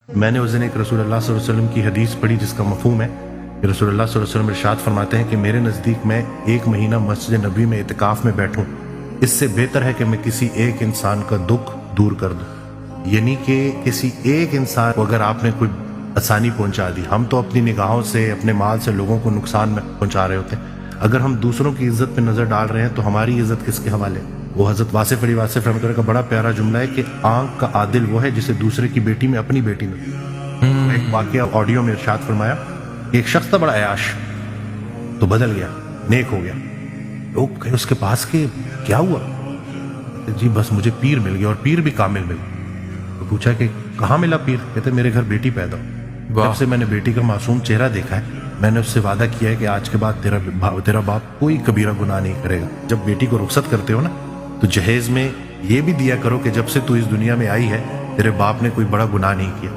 میں نے اس دن ایک رسول اللہ صلی اللہ علیہ وسلم کی حدیث پڑھی جس کا مفہوم ہے کہ رسول اللہ صلی اللہ علیہ وسلم ارشاد فرماتے ہیں کہ میرے نزدیک میں 1 مہینہ مسجد نبی میں اعتکاف میں بیٹھوں اس سے بہتر ہے کہ میں کسی ایک انسان کا دکھ دور کر دوں. یعنی کہ کسی ایک انسان کو اگر آپ نے کوئی آسانی پہنچا دی، ہم تو اپنی نگاہوں سے اپنے مال سے لوگوں کو نقصان میں پہنچا رہے ہوتے ہیں، اگر ہم دوسروں کی عزت پہ نظر ڈال رہے ہیں تو ہماری عزت کس کے حوالے؟ وہ حضرت واصف علی واصف رحمۃ اللہ کا بڑا پیارا جملہ ہے کہ آنکھ کا عادل وہ ہے جسے دوسرے کی بیٹی میں اپنی بیٹی میں. ایک واقعہ آڈیو میں ارشاد فرمایا کہ ایک شخص تھا بڑا عیاش، تو بدل گیا، نیک ہو گیا. لوگ گئے اس کے پاس کہ کیا ہوا؟ جی بس مجھے پیر مل گیا اور پیر بھی کامل مل گیا. تو پوچھا کہ کہاں ملا پیر؟ کہتے میرے گھر بیٹی پیدا ہو، جب سے میں نے بیٹی کا معصوم چہرہ دیکھا ہے میں نے اس سے وعدہ کیا ہے کہ آج کے بعد تیرا باپ کوئی کبیرہ گناہ نہیں کرے گا. جب بیٹی کو رخصت کرتے ہو نا تو جہیز میں یہ بھی دیا کرو کہ جب سے تو اس دنیا میں آئی ہے تیرے باپ نے کوئی بڑا گناہ نہیں کیا.